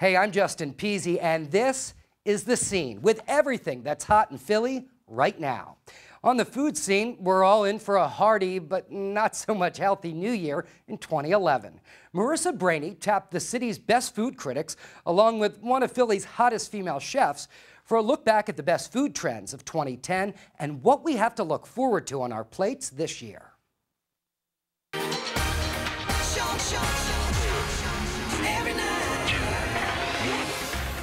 Hey, I'm Justin Peasy, and this is The Scene with everything that's hot in Philly right now. On the food scene, we're all in for a hearty but not so much healthy New Year in 2011. Marissa Brainey tapped the city's best food critics, along with one of Philly's hottest female chefs, for a look back at the best food trends of 2010 and what we have to look forward to on our plates this year.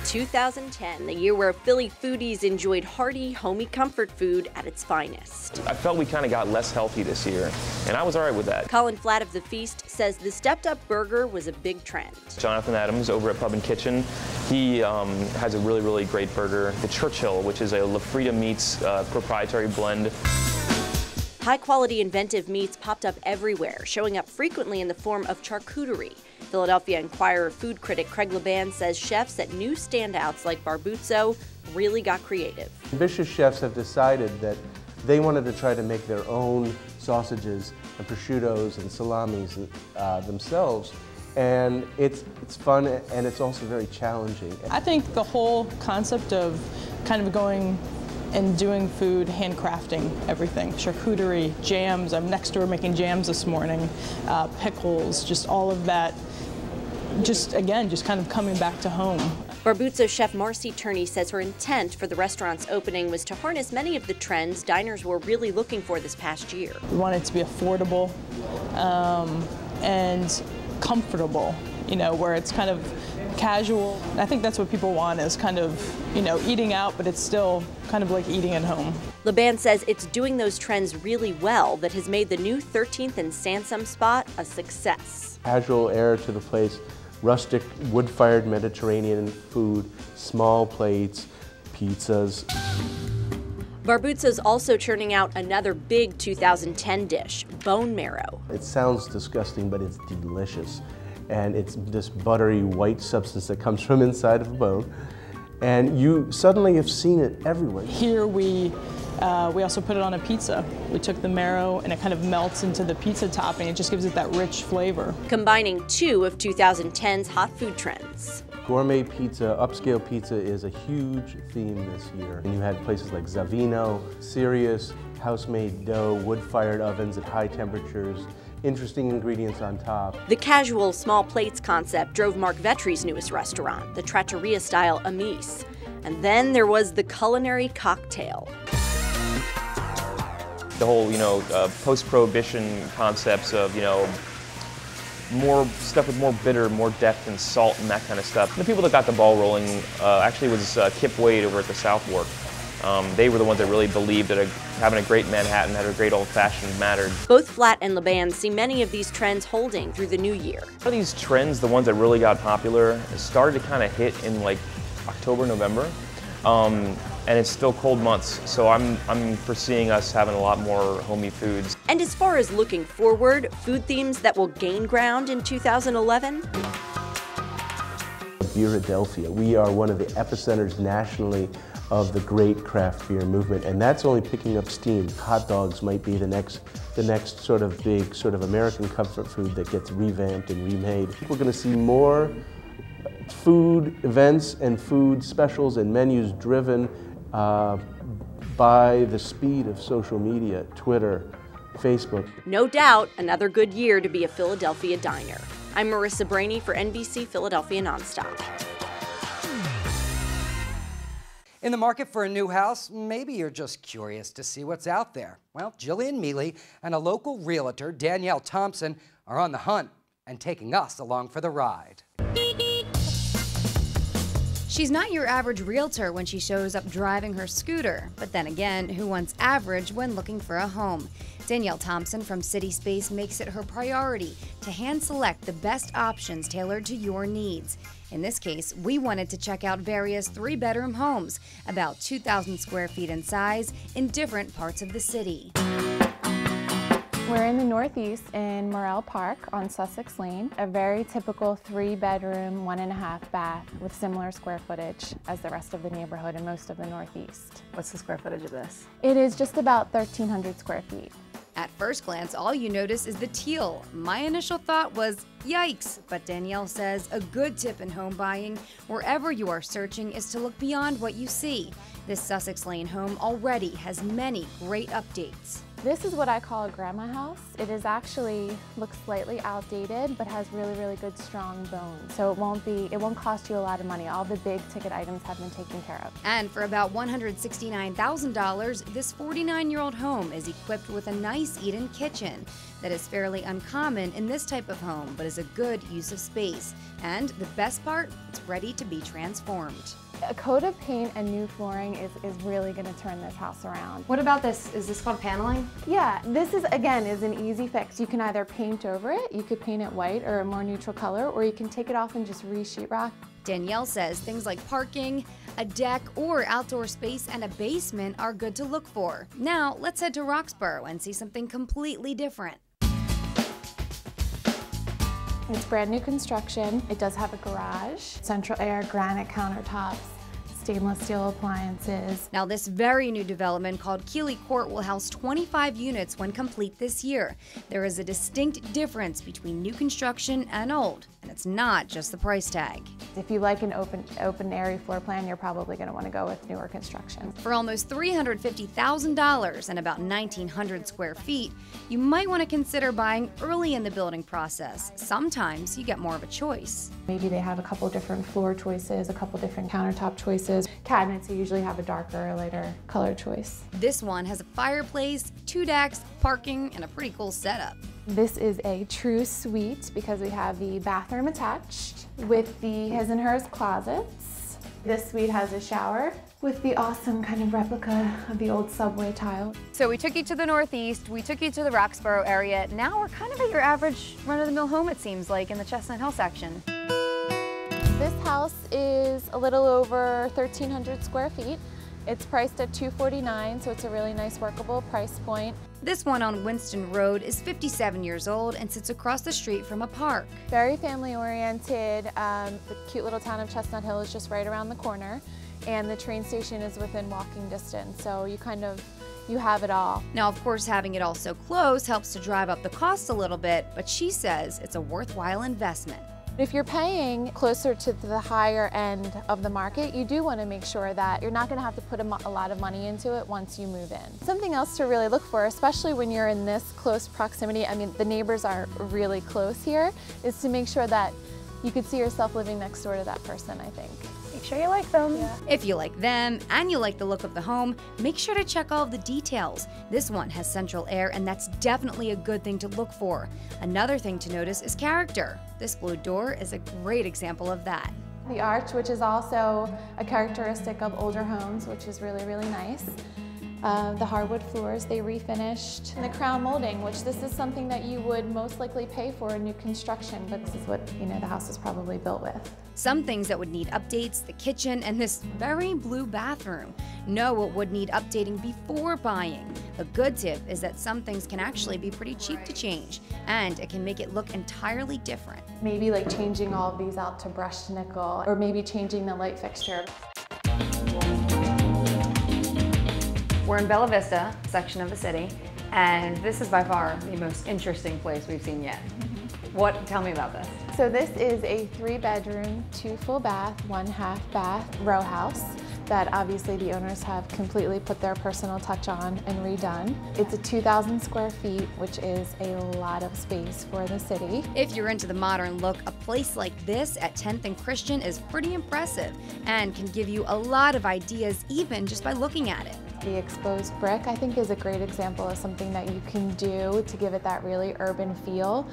2010, the year where Philly foodies enjoyed hearty, homey comfort food at its finest. I felt we kind of got less healthy this year, and I was all right with that. Colin Flatt of The Feast says the stepped-up burger was a big trend. Jonathan Adams over at Pub and Kitchen, he has a really, really great burger. The Churchill, which is a La Frida Meats proprietary blend. High-quality inventive meats popped up everywhere, showing up frequently in the form of charcuterie. Philadelphia Inquirer food critic Craig Laban says chefs at new standouts like Barbuzzo really got creative. Ambitious chefs have decided that they wanted to try to make their own sausages and prosciuttos and salamis themselves. And it's fun, and it's also very challenging. I think the whole concept of kind of going and doing food, handcrafting everything, charcuterie, jams. I'm next door making jams this morning, pickles, just all of that. Just kind of coming back to home. Barbuzzo chef Marcy Turney says her intent for the restaurant's opening was to harness many of the trends diners were really looking for this past year. We want it to be affordable and comfortable, you know, where it's kind of casual. I think that's what people want, is kind of, you know, eating out, but it's still kind of like eating at home. Laban says it's doing those trends really well that has made the new 13th and Sansom spot a success. Casual air to the place, rustic, wood-fired Mediterranean food, small plates, pizzas. Barbuzzo's also churning out another big 2010 dish, bone marrow. It sounds disgusting, but it's delicious. And it's this buttery white substance that comes from inside of a bone. And you suddenly have seen it everywhere. Here we also put it on a pizza. We took the marrow and it kind of melts into the pizza topping. It just gives it that rich flavor. Combining two of 2010's hot food trends. Gourmet pizza, upscale pizza is a huge theme this year. And you had places like Zavino, serious house-made dough, wood-fired ovens at high temperatures, interesting ingredients on top. The casual small plates concept drove Mark Vetri's newest restaurant, the trattoria-style Amis. And then there was the culinary cocktail. The whole, post-prohibition concepts of, more stuff with more bitter, more depth and salt and that kind of stuff. The people that got the ball rolling actually was Kip Wade over at the South Fork. They were the ones that really believed that having a great Manhattan had a great old-fashioned mattered. Both Flatt and Laban see many of these trends holding through the new year. Some of these trends, the ones that really got popular, started to kind of hit in like October, November, and it's still cold months, so I'm foreseeing us having a lot more homey foods. And as far as looking forward, food themes that will gain ground in 2011? Philadelphia. We are one of the epicenters nationally of the great craft beer movement, and that's only picking up steam. Hot dogs might be the next sort of big American comfort food that gets revamped and remade. We're going to see more food events and food specials and menus driven by the speed of social media, Twitter, Facebook. No doubt, another good year to be a Philadelphia diner. I'm Marissa Brainey for NBC Philadelphia Nonstop. In the market for a new house, maybe you're just curious to see what's out there. Well, Jillian Mealy and a local realtor, Danielle Thompson, are on the hunt and taking us along for the ride. She's not your average realtor when she shows up driving her scooter, but then again, who wants average when looking for a home? Danielle Thompson from City Space makes it her priority to hand select the best options tailored to your needs. In this case, we wanted to check out various 3-bedroom homes, about 2,000 square feet in size, in different parts of the city. We're in the Northeast in Morrell Park on Sussex Lane, a very typical 3-bedroom, 1.5 bath with similar square footage as the rest of the neighborhood and most of the Northeast. What's the square footage of this? It is just about 1,300 square feet. At first glance, all you notice is the teal. My initial thought was, yikes, but Danielle says a good tip in home buying, wherever you are searching, is to look beyond what you see. This Sussex Lane home already has many great updates. This is what I call a grandma house. It is actually, looks slightly outdated, but has really, really good strong bones. So it won't cost you a lot of money. All the big ticket items have been taken care of. And for about $169,000, this 49-year-old home is equipped with a nice eat-in kitchen that is fairly uncommon in this type of home, but is a good use of space. And the best part, it's ready to be transformed. A coat of paint and new flooring is really going to turn this house around. What about this? Is this called paneling? Yeah, this is, again, is an easy fix. You can either paint over it, you could paint it white or a more neutral color, or you can take it off and just re-sheetrock. Danielle says things like parking, a deck or outdoor space, and a basement are good to look for. Now, let's head to Roxborough and see something completely different. It's brand new construction. It does have a garage, central air, granite countertops, stainless steel appliances. Now, this very new development called Keeley Court will house 25 units when complete this year. There is a distinct difference between new construction and old, and it's not just the price tag. If you like an open area floor plan, you're probably going to want to go with newer construction. For almost $350,000 and about 1,900 square feet, you might want to consider buying early in the building process. Sometimes you get more of a choice. Maybe they have a couple different floor choices, a couple different countertop choices. Cabinets, you usually have a darker or lighter color choice. This one has a fireplace, 2 decks, parking, and a pretty cool setup. This is a true suite because we have the bathroom attached with the his and hers closets. This suite has a shower with the awesome kind of replica of the old subway tile. So we took you to the Northeast, we took you to the Roxborough area. Now we're kind of at your average run-of-the-mill home, it seems like, in the Chestnut Hill section. This house is a little over 1,300 square feet. It's priced at $249,000, so it's a really nice workable price point. This one on Winston Road is 57 years old and sits across the street from a park. Very family oriented. The cute little town of Chestnut Hill is just right around the corner, and the train station is within walking distance, so you have it all. Now, of course, having it all so close helps to drive up the cost a little bit, but she says it's a worthwhile investment. If you're paying closer to the higher end of the market, you do want to make sure that you're not going to have to put a lot of money into it once you move in. Something else to really look for, especially when you're in this close proximity, I mean, the neighbors are really close here, is to make sure that you could see yourself living next door to that person, I think. Make sure you like them. Yeah. If you like them and you like the look of the home, make sure to check all of the details. This one has central air, and that's definitely a good thing to look for. Another thing to notice is character. This blue door is a great example of that. The arch, which is also a characteristic of older homes, which is really, really nice. The hardwood floors, they refinished. And the crown molding, which this is something that you would most likely pay for in new construction, but this is what, the house is probably built with. Some things that would need updates, the kitchen and this very blue bathroom. Know what would need updating before buying. A good tip is that some things can actually be pretty cheap to change, and it can make it look entirely different. Maybe like changing all of these out to brushed nickel, or maybe changing the light fixture. We're in Bella Vista section of the city, and this is by far the most interesting place we've seen yet. Tell me about this. So this is a 3-bedroom, 2 full bath, 1 half bath row house that obviously the owners have completely put their personal touch on and redone. It's a 2,000 square feet, which is a lot of space for the city. If you're into the modern look, a place like this at 10th and Christian is pretty impressive and can give you a lot of ideas even just by looking at it. The exposed brick, I think, is a great example of something that you can do to give it that really urban feel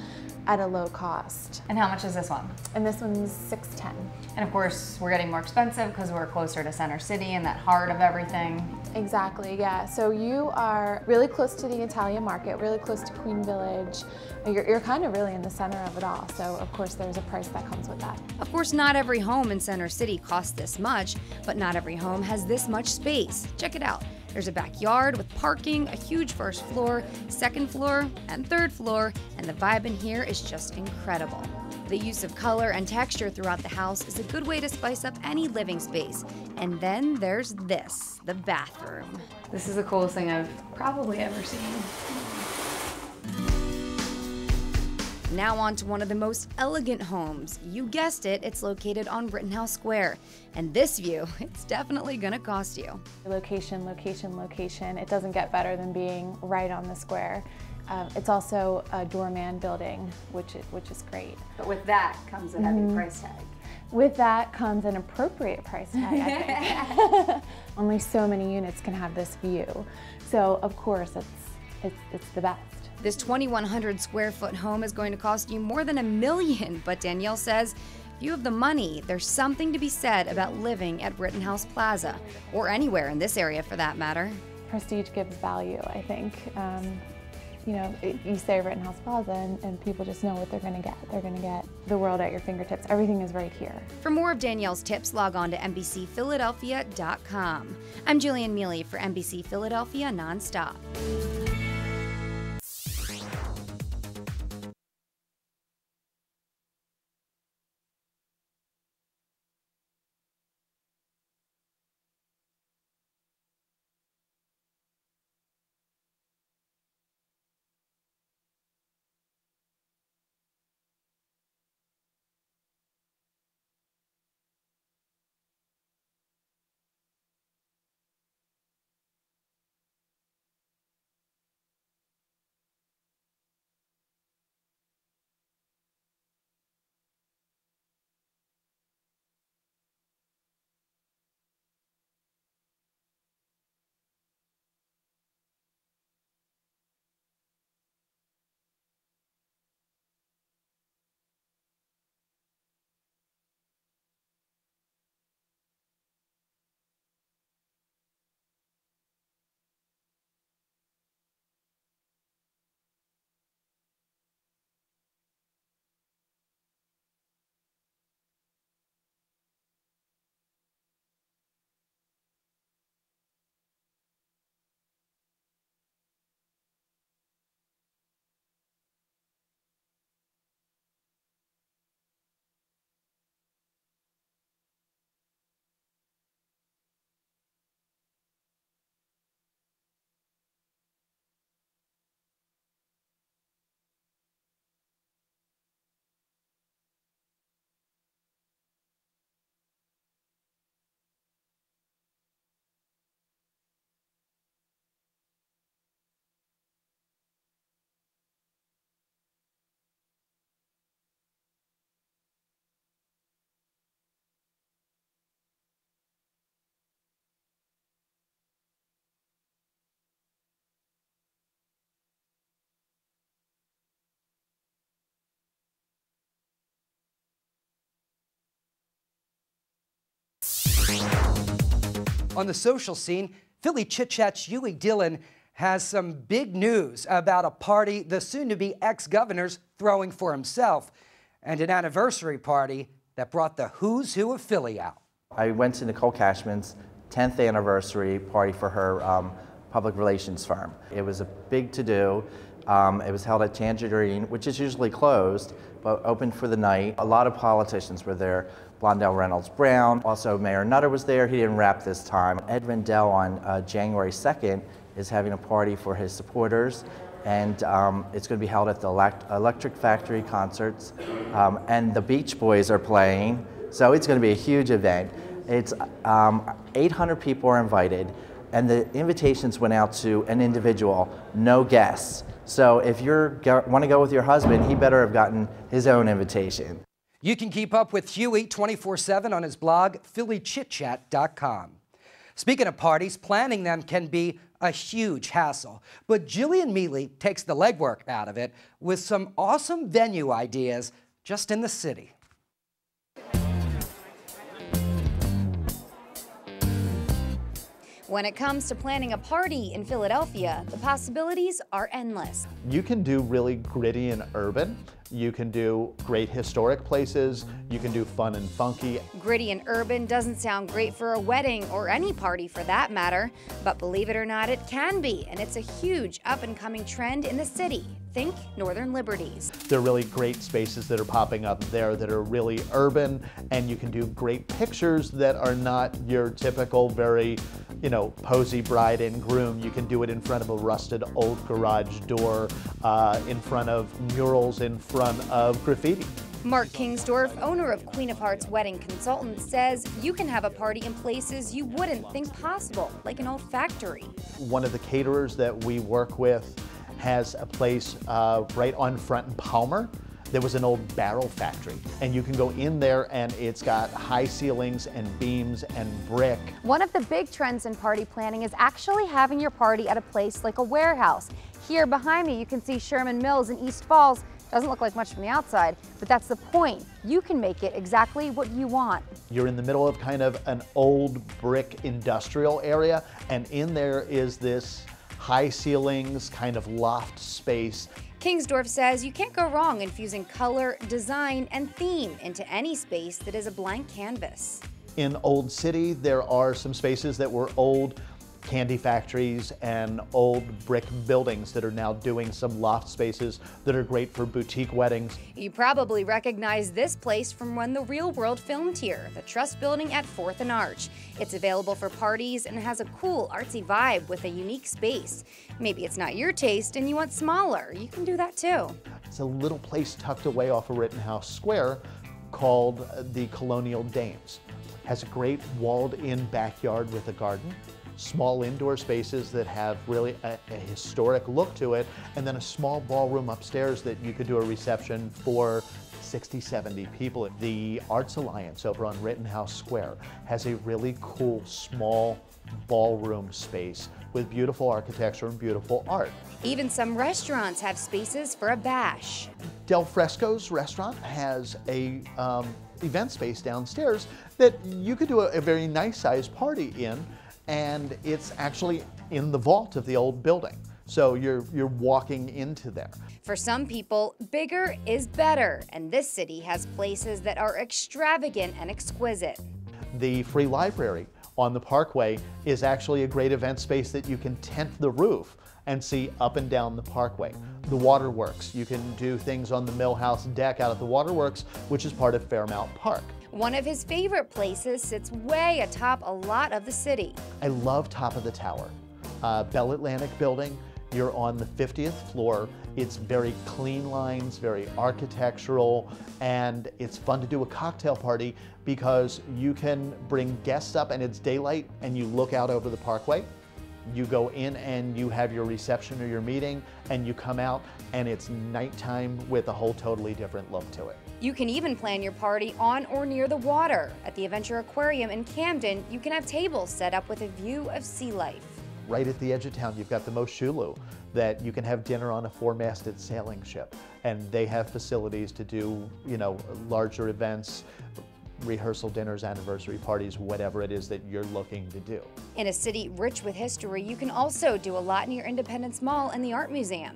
at a low cost. And how much is this one? And this one's $610,000. And of course, we're getting more expensive because we're closer to Center City and that heart of everything. Exactly, yeah. So you are really close to the Italian market, really close to Queen Village. You're kind of really in the center of it all. So of course there's a price that comes with that. Of course, not every home in Center City costs this much, but not every home has this much space. Check it out. There's a backyard with parking, a huge first floor, second floor, and third floor, and the vibe in here is just incredible. The use of color and texture throughout the house is a good way to spice up any living space. And then there's this, the bathroom. This is the coolest thing I've probably ever seen. Now on to one of the most elegant homes. You guessed it, it's located on Rittenhouse Square. And this view, it's definitely gonna cost you. Location, location, location. It doesn't get better than being right on the square. It's also a doorman building, which is great. But with that comes a heavy price tag. With that comes an appropriate price tag, I think. Only so many units can have this view. So of course it's the best. This 2,100 square foot home is going to cost you more than $1 million, but Danielle says if you have the money, there's something to be said about living at Rittenhouse Plaza, or anywhere in this area for that matter. Prestige gives value, I think. You know, you say Rittenhouse Plaza and people just know what they're going to get. They're going to get the world at your fingertips. Everything is right here. For more of Danielle's tips, log on to NBCPhiladelphia.com. I'm Jillian Mealy for NBC Philadelphia Nonstop. On the social scene, Philly Chit Chat's Huey Dillon has some big news about a party the soon-to-be ex-governor's throwing for himself, and an anniversary party that brought the who's who of Philly out. I went to Nicole Cashman's 10th anniversary party for her public relations firm. It was a big to-do. It was held at Tangerine, which is usually closed, but open for the night. A lot of politicians were there. Blondell Reynolds Brown, also Mayor Nutter was there. He didn't rap this time. Ed Rendell on January 2nd is having a party for his supporters, and it's going to be held at the Electric Factory Concerts, and the Beach Boys are playing, so it's going to be a huge event. It's 800 people are invited, and the invitations went out to an individual, no guests. So if you want to go with your husband, he better have gotten his own invitation. You can keep up with Huey 24/7 on his blog, phillychitchat.com. Speaking of parties, planning them can be a huge hassle, but Jillian Mealy takes the legwork out of it with some awesome venue ideas just in the city. When it comes to planning a party in Philadelphia, the possibilities are endless. You can do really gritty and urban. You can do great historic places. You can do fun and funky. Gritty and urban doesn't sound great for a wedding or any party for that matter, but believe it or not, it can be, and it's a huge up-and-coming trend in the city. Think Northern Liberties. There are really great spaces that are popping up there that are really urban, and you can do great pictures that are not your typical very, posy bride and groom. You can do it in front of a rusted old garage door, in front of murals, in front of graffiti. Mark Kingsdorf, owner of Queen of Hearts Wedding Consultant, says you can have a party in places you wouldn't think possible, like an old factory. One of the caterers that we work with has a place right on Front and Palmer. There was an old barrel factory, and you can go in there and it's got high ceilings and beams and brick. One of the big trends in party planning is actually having your party at a place like a warehouse. Here behind me you can see Sherman Mills in East Falls. Doesn't look like much from the outside, but that's the point. You can make it exactly what you want. You're in the middle of kind of an old brick industrial area, and in there is this high ceilings, kind of loft space. Kingsdorf says you can't go wrong infusing color, design, and theme into any space that is a blank canvas. In Old City, there are some spaces that were old candy factories and old brick buildings that are now doing some loft spaces that are great for boutique weddings. You probably recognize this place from when The Real World filmed here, the Trust Building at 4th and Arch. It's available for parties and has a cool artsy vibe with a unique space. Maybe it's not your taste and you want smaller. You can do that too. It's a little place tucked away off of Rittenhouse Square called the Colonial Dames. Has a great walled-in backyard with a garden, small indoor spaces that have really a historic look to it, and then a small ballroom upstairs that you could do a reception for 60, 70 people. The Arts Alliance over on Rittenhouse Square has a really cool small ballroom space with beautiful architecture and beautiful art. Even some restaurants have spaces for a bash. Del Fresco's restaurant has a event space downstairs that you could do a very nice sized party in, and it's actually in the vault of the old building. So you're walking into there. For some people, bigger is better, and this city has places that are extravagant and exquisite. The Free Library on the Parkway is actually a great event space that you can tent the roof and see up and down the parkway. The Waterworks, you can do things on the Millhouse deck out at the Waterworks, which is part of Fairmount Park. One of his favorite places sits way atop a lot of the city. I love top of the tower. Bell Atlantic building, you're on the 50th floor. It's very clean lines, very architectural, and it's fun to do a cocktail party because you can bring guests up and it's daylight and you look out over the parkway. You go in and you have your reception or your meeting, and you come out and it's nighttime with a whole totally different look to it. You can even plan your party on or near the water. At the Adventure Aquarium in Camden, you can have tables set up with a view of sea life. Right at the edge of town, you've got the Moshulu, that you can have dinner on a 4-masted sailing ship, and they have facilities to do, larger events, rehearsal dinners, anniversary parties, whatever it is that you're looking to do. In a city rich with history, you can also do a lot near Independence Mall and the Art Museum.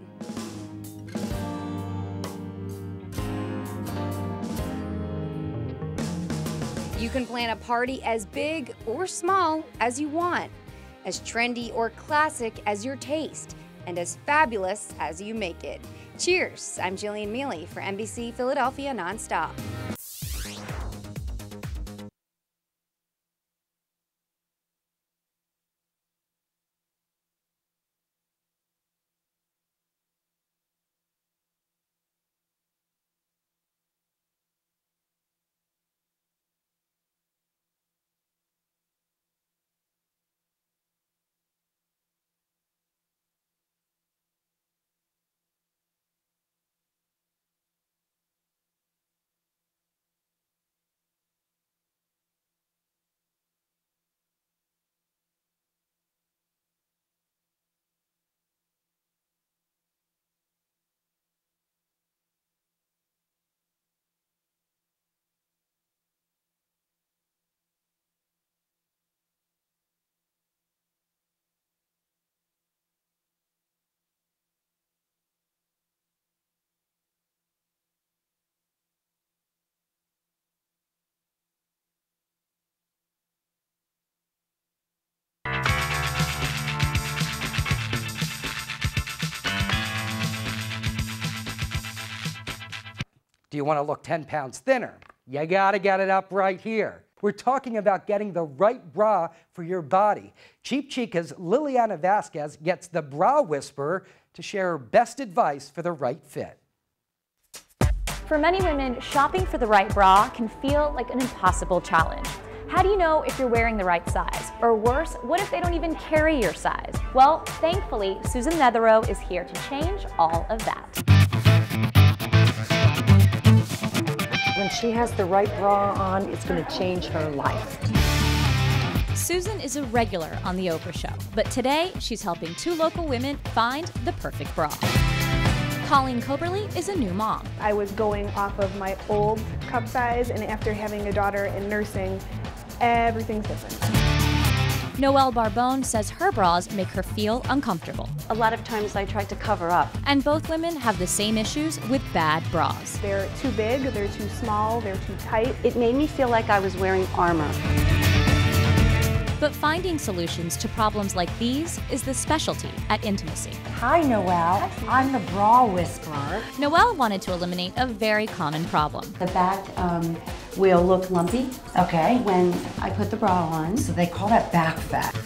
You can plan a party as big or small as you want, as trendy or classic as your taste, and as fabulous as you make it. Cheers! I'm Jillian Mealy for NBC Philadelphia Nonstop. you want to look 10 pounds thinner, you gotta get it up right here. We're talking about getting the right bra for your body. Cheap Chica's Liliana Vasquez gets the Bra Whisperer to share her best advice for the right fit. For many women, shopping for the right bra can feel like an impossible challenge. How do you know if you're wearing the right size? Or worse, what if they don't even carry your size? Well, thankfully, Susan Netherow is here to change all of that. When she has the right bra on, it's going to change her life. Susan is a regular on The Oprah Show, but today she's helping 2 local women find the perfect bra. Colleen Coberly is a new mom. I was going off of my old cup size, and after having a daughter in nursing, everything's different. Noelle Barbone says her bras make her feel uncomfortable. A lot of times I try to cover up. And both women have the same issues with bad bras. They're too big, they're too small, they're too tight. It made me feel like I was wearing armor. But finding solutions to problems like these is the specialty at Intimacy. Hi, Noelle. I'm the Bra Whisperer. Noelle wanted to eliminate a very common problem. The back will look lumpy, okay, when I put the bra on. So they call that back fat.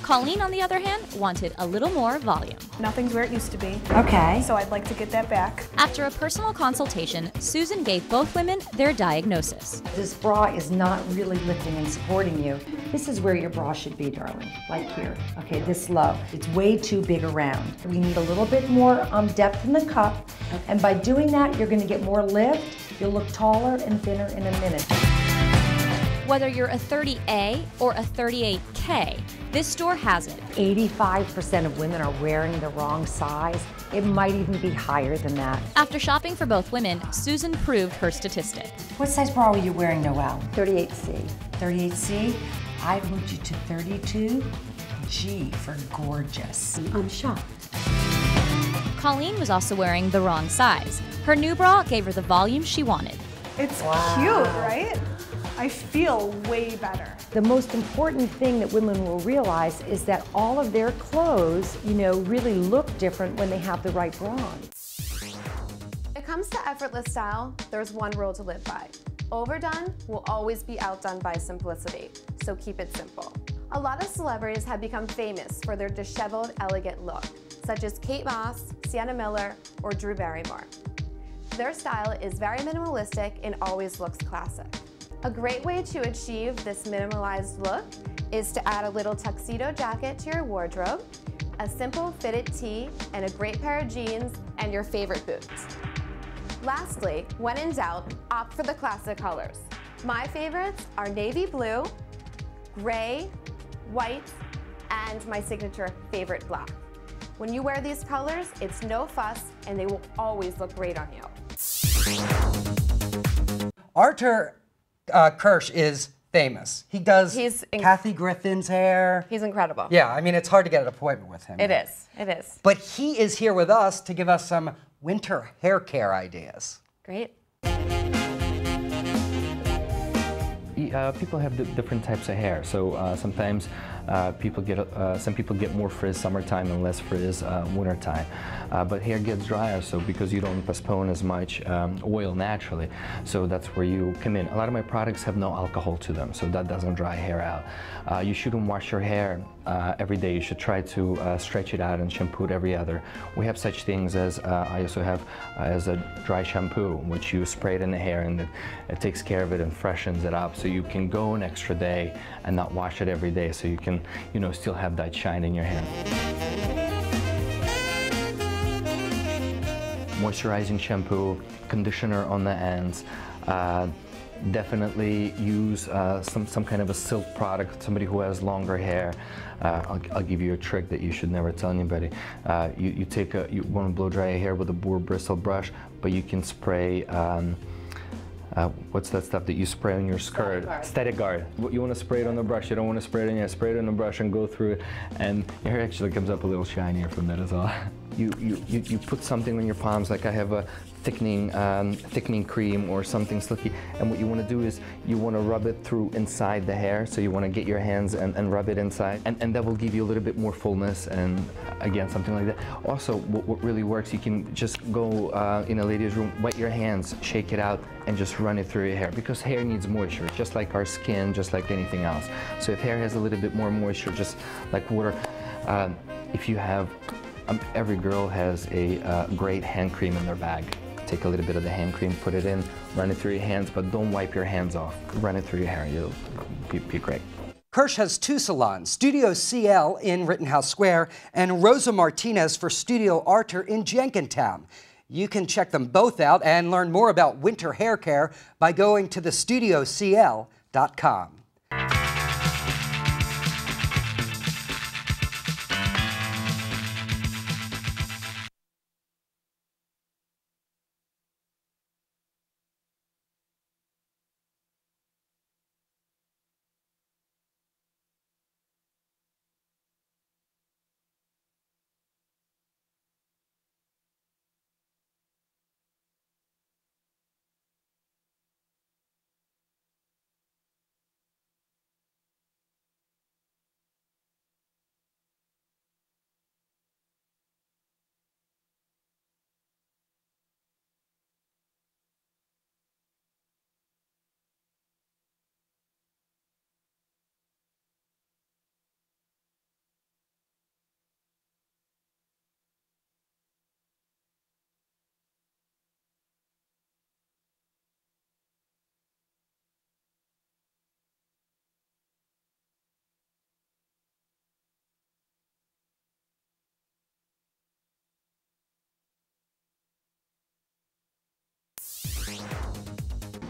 Colleen, on the other hand, wanted a little more volume. Nothing's where it used to be. Okay. So I'd like to get that back. After a personal consultation, Susan gave both women their diagnosis. This bra is not really lifting and supporting you. This is where your bra should be, darling, like here. Okay, this low. It's way too big around. We need a little bit more depth in the cup, and by doing that, you're going to get more lift. You'll look taller and thinner in a minute. Whether you're a 30A or a 38K, this store has it. 85% of women are wearing the wrong size. It might even be higher than that. After shopping for both women, Susan proved her statistic. What size bra were you wearing, Noelle? 38C. 38C? I've moved you to 32G for gorgeous. I'm shocked. Colleen was also wearing the wrong size. Her new bra gave her the volume she wanted. It's cute, right? I feel way better. The most important thing that women will realize is that all of their clothes, really look different when they have the right bra on. When it comes to effortless style, there's one rule to live by. Overdone will always be outdone by simplicity, so keep it simple. A lot of celebrities have become famous for their disheveled, elegant look, such as Kate Moss, Sienna Miller, or Drew Barrymore. Their style is very minimalistic and always looks classic. A great way to achieve this minimalized look is to add a little tuxedo jacket to your wardrobe, a simple fitted tee, and a great pair of jeans, and your favorite boots. Lastly, when in doubt, opt for the classic colors. My favorites are navy blue, gray, white, and my signature favorite black. When you wear these colors, it's no fuss, and they will always look great on you. Arthur Kirsch is famous. He does Kathy Griffin's hair. He's incredible. Yeah, I mean, it's hard to get an appointment with him. It is. But he is here with us to give us some winter hair care ideas. Great. People have different types of hair, so sometimes some people get more frizz summertime and less frizz wintertime. But hair gets drier, so because you don't postpone as much oil naturally, so that's where you come in. A lot of my products have no alcohol to them, so that doesn't dry hair out. You shouldn't wash your hair every day. You should try to stretch it out and shampoo it every other. We have such things as, I also have as a dry shampoo, which you spray it in the hair and it takes care of it and freshens it up. So you can go an extra day and not wash it every day, so you can, still have that shine in your hair. Moisturizing shampoo, conditioner on the ends. Definitely use some kind of a silk product. Somebody who has longer hair, I'll give you a trick that you should never tell anybody. You want to blow dry your hair with a boar bristle brush, but you can spray. What's that stuff that you spray on your skirt? Static guard. You want to spray it on the brush. You don't want to spray it on your hair. Spray it on the brush and go through it, and your hair actually comes up a little shinier from that as well. you put something on your palms, like I have a thickening cream or something slicky, and what you want to do is you want to rub it through inside the hair, so you want to get your hands and rub it inside, and that will give you a little bit more fullness, and again, something like that. Also, what really works, you can just go in a lady's room, wet your hands, shake it out, and just run it through your hair, because hair needs moisture, just like our skin, just like anything else. So if hair has a little bit more moisture, just like water, if you have, every girl has a great hand cream in their bag. Take a little bit of the hand cream, put it in, run it through your hands, but don't wipe your hands off. Run it through your hair, you'll be great. Kirsch has 2 salons, Studio CL in Rittenhouse Square and Rosa Martinez for Studio Arter in Jenkintown. You can check them both out and learn more about winter hair care by going to thestudiocl.com.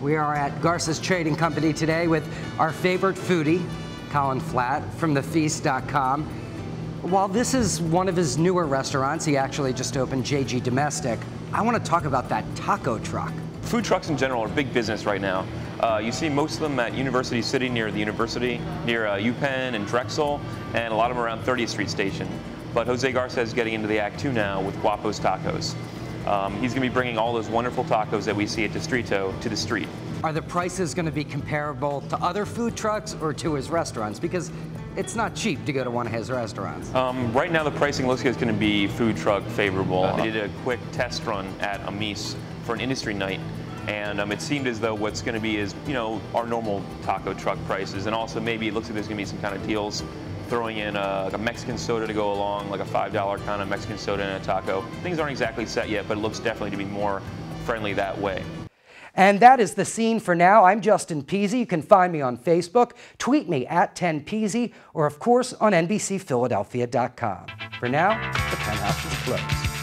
We are at Garza's Trading Company today with our favorite foodie, Colin Flatt from thefeast.com. While this is one of his newer restaurants, he actually just opened JG Domestic, I want to talk about that taco truck. Food trucks in general are big business right now. You see most of them at University City near the university, near UPenn and Drexel, and a lot of them around 30th Street Station. But Jose Garza is getting into the act too now with Guapo's Tacos. He's going to be bringing all those wonderful tacos that we see at Distrito to the street. Are the prices going to be comparable to other food trucks or to his restaurants? Because it's not cheap to go to one of his restaurants. Right now the pricing looks like it's going to be food truck favorable. They did a quick test run at Amis for an industry night, and it seemed as though what's going to be is, you know, our normal taco truck prices, and also maybe it looks like there's going to be some kind of deals, throwing in like a Mexican soda to go along, like a $5 kind of Mexican soda in a taco. Things aren't exactly set yet, but it looks definitely to be more friendly that way. And that is the scene for now. I'm Justin Peasy. You can find me on Facebook, tweet me at 10Peasy, or of course on NBCPhiladelphia.com. For now, the penthouse is closed.